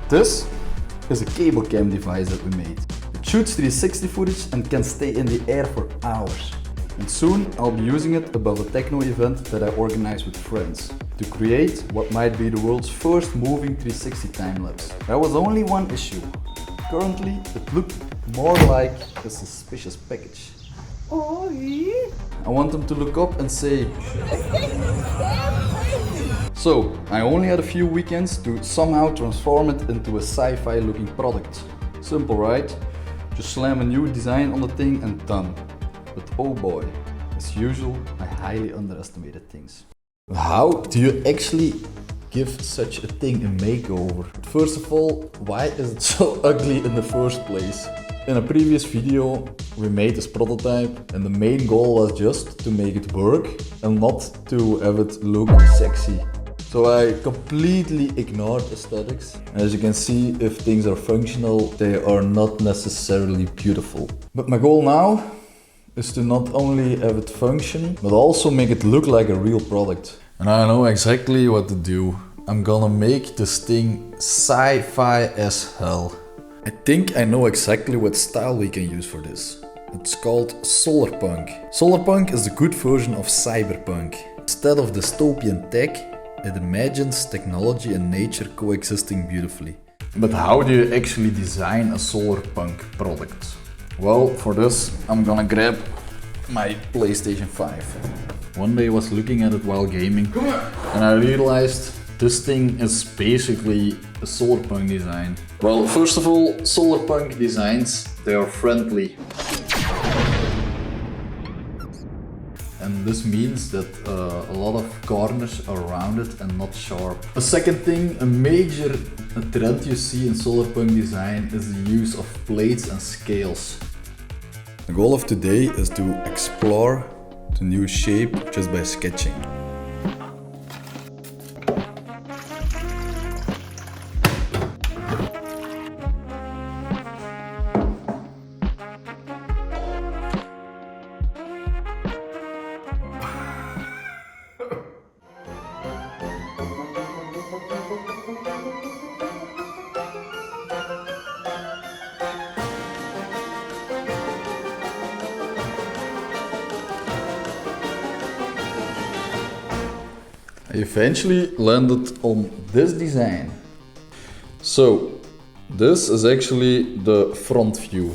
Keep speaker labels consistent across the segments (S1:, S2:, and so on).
S1: This is a cable cam device that we made. It shoots 360 footage and can stay in the air for hours. And soon I'll be using it above a techno event that I organize with friends to create what might be the world's first moving 360 time-lapse. There was only one issue. Currently it looked more like a suspicious package.
S2: Oh, yeah.
S1: I want them to look up and say, so I only had a few weekends to somehow transform it into a sci-fi looking product. Simple, right? Just slam a new design on the thing and done. But oh boy, as usual, I highly underestimated things. How do you actually give such a thing a makeover? First of all, why is it so ugly in the first place? In a previous video, we made this prototype and the main goal was just to make it work and not to have it look sexy. So I completely ignored aesthetics. As you can see, if things are functional, they are not necessarily beautiful. But my goal now is to not only have it function, but also make it look like a real product. And I know exactly what to do. I'm gonna make this thing sci-fi as hell. I think I know exactly what style we can use for this. It's called solarpunk. Solarpunk is a good version of cyberpunk. Instead of dystopian tech, it imagines technology and nature coexisting beautifully. But how do you actually design a solarpunk product? Well, for this, I'm gonna grab my PlayStation 5. One day I was looking at it while gaming and I realized this thing is basically a solarpunk design. Well, first of all, solarpunk designs, they are friendly. And this means that a lot of corners are rounded and not sharp. A second thing, a major trend you see in solarpunk design is the use of plates and scales. The goal of today is to explore the new shape just by sketching. I eventually landed on this design. So this is actually the front view.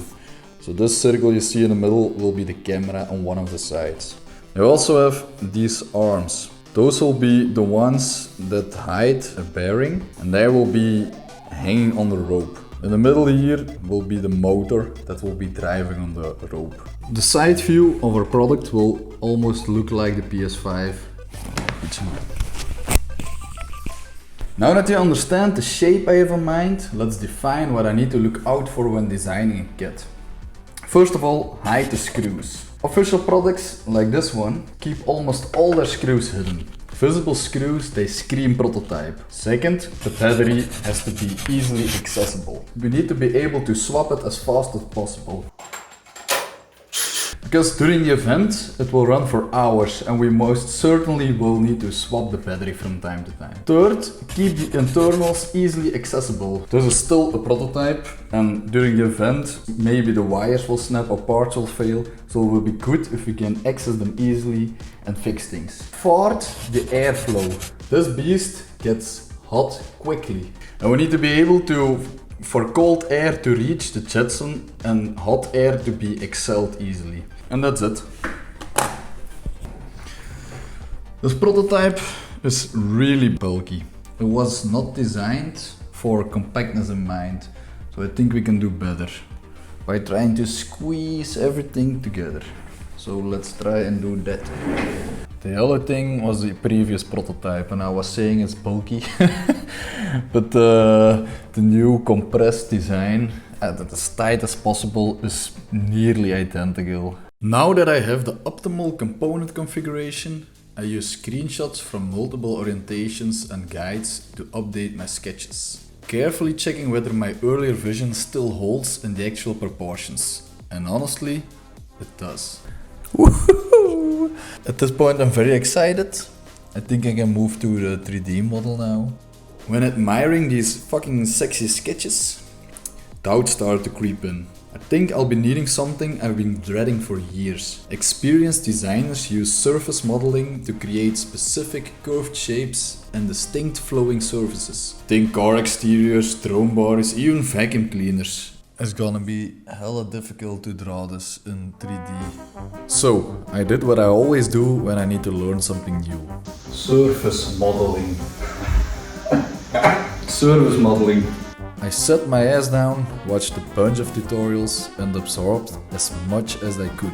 S1: So this circle you see in the middle will be the camera on one of the sides. You also have these arms. Those will be the ones that hide a bearing and they will be hanging on the rope. In the middle here will be the motor that will be driving on the rope. The side view of our product will almost look like the PS5. Now that you understand the shape I have in mind, let's define what I need to look out for when designing a kit. First of all, hide the screws. Official products like this one keep almost all their screws hidden. Visible screws, they scream prototype. Second, the battery has to be easily accessible. We need to be able to swap it as fast as possible. Because during the event, it will run for hours and we most certainly will need to swap the battery from time to time. Third, keep the internals easily accessible. This is still a prototype and during the event, maybe the wires will snap or parts will fail, so it will be good if we can access them easily and fix things. Fourth, the airflow. This beast gets hot quickly and we need to be able to for cold air to reach the jetson and hot air to be exhaled easily. And that's it. This prototype is really bulky. It was not designed for compactness in mind, so I think we can do better by trying to squeeze everything together. So let's try and do that. The other thing was the previous prototype and I was saying it's bulky, but the new compressed design, as tight as possible, is nearly identical. Now that I have the optimal component configuration, I use screenshots from multiple orientations and guides to update my sketches, carefully checking whether my earlier vision still holds in the actual proportions. And honestly, it does. Woohoo! At this point I'm very excited. I think I can move to the 3D model now. when admiring these fucking sexy sketches, doubts started to creep in. I think I'll be needing something I've been dreading for years. Experienced designers use surface modeling to create specific curved shapes and distinct flowing surfaces. Think car exteriors, throne bars, even vacuum cleaners. It's gonna be hella difficult to draw this in 3D. So, I did what I always do when I need to learn something new. Surface modeling. Surface modeling. I sat my ass down, watched a bunch of tutorials and absorbed as much as I could.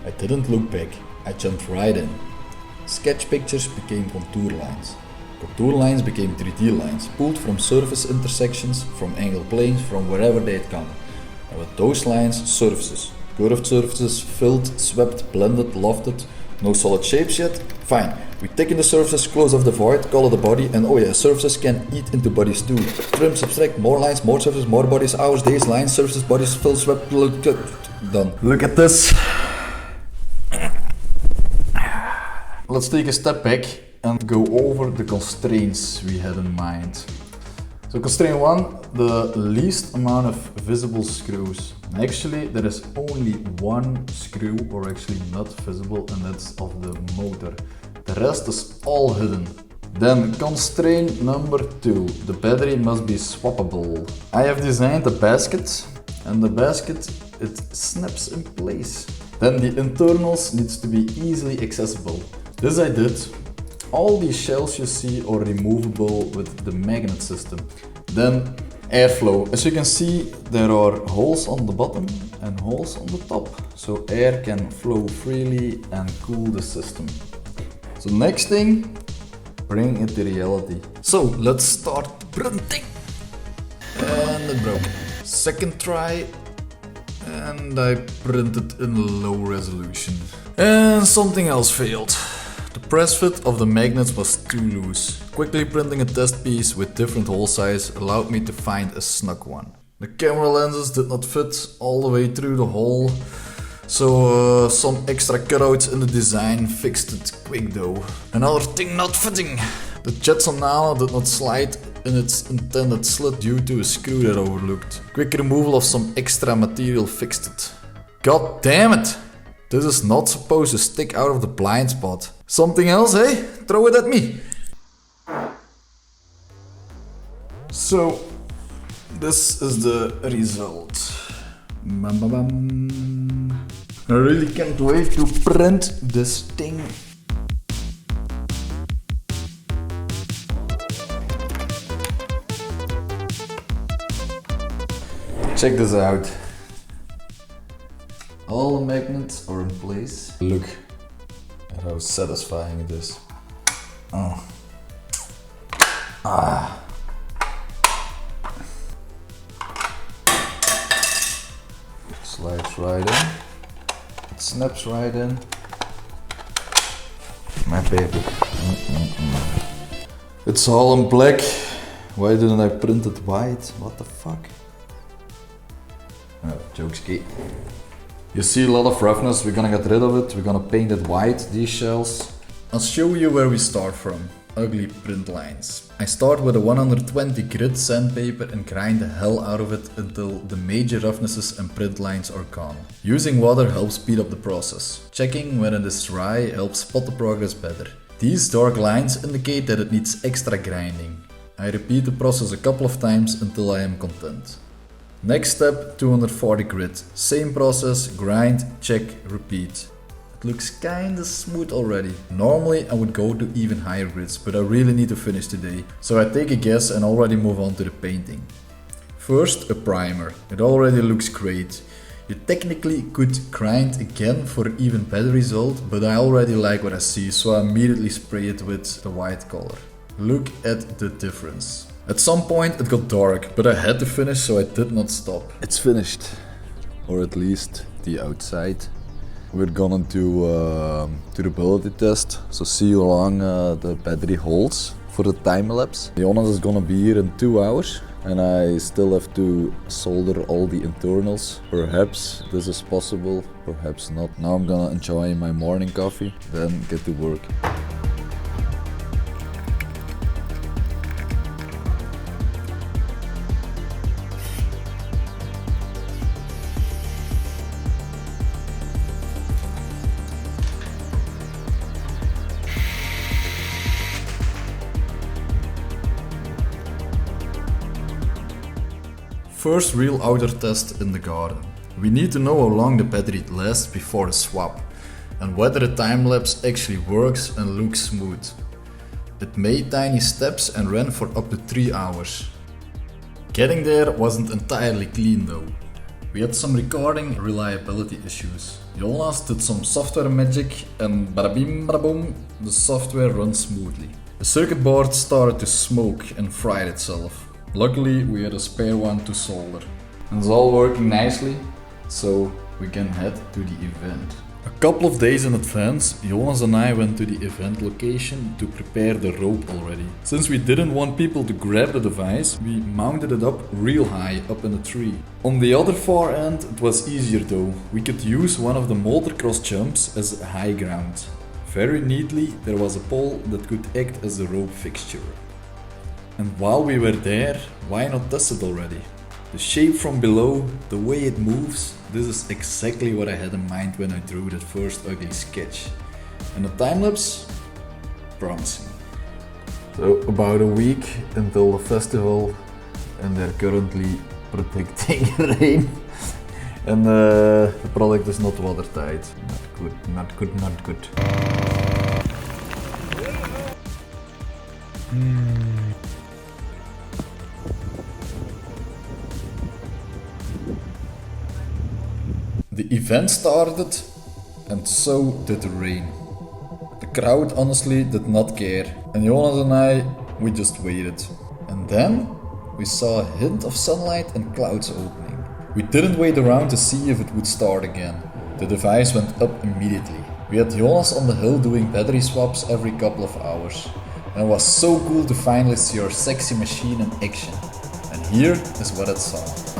S1: I didn't look back, I jumped right in. Sketch pictures became contour lines. Contour lines became 3D lines, pulled from surface intersections, from angled planes, from wherever they had come. And with those lines, surfaces. Curved surfaces, filled, swept, blended, lofted. No solid shapes yet? Fine. We take in the surfaces, close off the void, color the body, and oh yeah, surfaces can eat into bodies too. Trim, subtract, more lines, more surfaces, more bodies, hours, days, lines, surfaces, bodies, fill, swept, done. Look at this. Let's take a step back and go over the constraints we had in mind. So constraint 1, the least amount of visible screws. Actually, there is only one screw, or actually not visible, and that's of the motor. The rest is all hidden. Then constraint number 2, the battery must be swappable. I have designed a basket, and the basket, it snaps in place. Then the internals needs to be easily accessible. This I did. All these shells you see are removable with the magnet system. Then airflow. As you can see, there are holes on the bottom and holes on the top, so air can flow freely and cool the system. So next thing, bring it to reality. So let's start printing. And it broke. Second try, and I printed in low resolution. And something else failed. The press fit of the magnets was too loose. Quickly printing a test piece with different hole size allowed me to find a snug one. The camera lenses did not fit all the way through the hole, so some extra cutouts in the design fixed it quick though. Another thing not fitting. The Jetson Nano did not slide in its intended slit due to a screw that overlooked. Quick removal of some extra material fixed it. God damn it! This is not supposed to stick out of the blind spot. Something else, eh? Throw it at me. So, this is the result. Bam, bam, bam. I really can't wait to print this thing. Check this out. All the magnets are in place. Look at how satisfying it is. Oh. Ah. Slides right in. It snaps right in. My baby. It's all in black. Why didn't I print it white? What the fuck? Oh, joke's key. You see a lot of roughness, we're gonna get rid of it, we're gonna paint it white, these shells. I'll show you where we start from. Ugly print lines. I start with a 120 grit sandpaper and grind the hell out of it until the major roughnesses and print lines are gone. Using water helps speed up the process. Checking when it is dry helps spot the progress better. These dark lines indicate that it needs extra grinding. I repeat the process a couple of times until I am content. Next step, 240 grit. Same process, grind, check, repeat. It looks kinda smooth already. Normally I would go to even higher grits, but I really need to finish today. So I take a guess and already move on to the painting. First, a primer. It already looks great. You technically could grind again for an even better result, but I already like what I see, so I immediately spray it with the white color. Look at the difference. At some point it got dark, but I had to finish, so I did not stop. It's finished, or at least the outside. We're gonna do durability test, so see how long the battery holds. for the time lapse. Jonas is gonna be here in 2 hours and I still have to solder all the internals. Perhaps this is possible, perhaps not. Now I'm gonna enjoy my morning coffee, then get to work. First real outer test in the garden. We need to know how long the battery lasts before the swap and whether the time lapse actually works and looks smooth. It made tiny steps and ran for up to 3 hours. Getting there wasn't entirely clean though. We had some recording reliability issues. Jonas did some software magic and bada bim bada boom, the software runs smoothly. The circuit board started to smoke and fried itself. Luckily we had a spare one to solder. And it's all working nicely, so we can head to the event. A couple of days in advance, Jonas and I went to the event location to prepare the rope already. Since we didn't want people to grab the device, we mounted it up real high up in a tree. On the other far end it was easier though. We could use one of the motocross jumps as high ground. Very neatly there was a pole that could act as the rope fixture. And while we were there, why not test it already? The shape from below, the way it moves, this is exactly what I had in mind when I drew that first ugly sketch. And the time lapse? Promising. So about a week until the festival and they're currently predicting rain. And the product is not watertight. Not good, not good, not good. The event started and so did the rain. The crowd honestly did not care and Jonas and I, we just waited. And then we saw a hint of sunlight and clouds opening. We didn't wait around to see if it would start again. The device went up immediately. We had Jonas on the hill doing battery swaps every couple of hours. And it was so cool to finally see our sexy machine in action. And here is what it saw.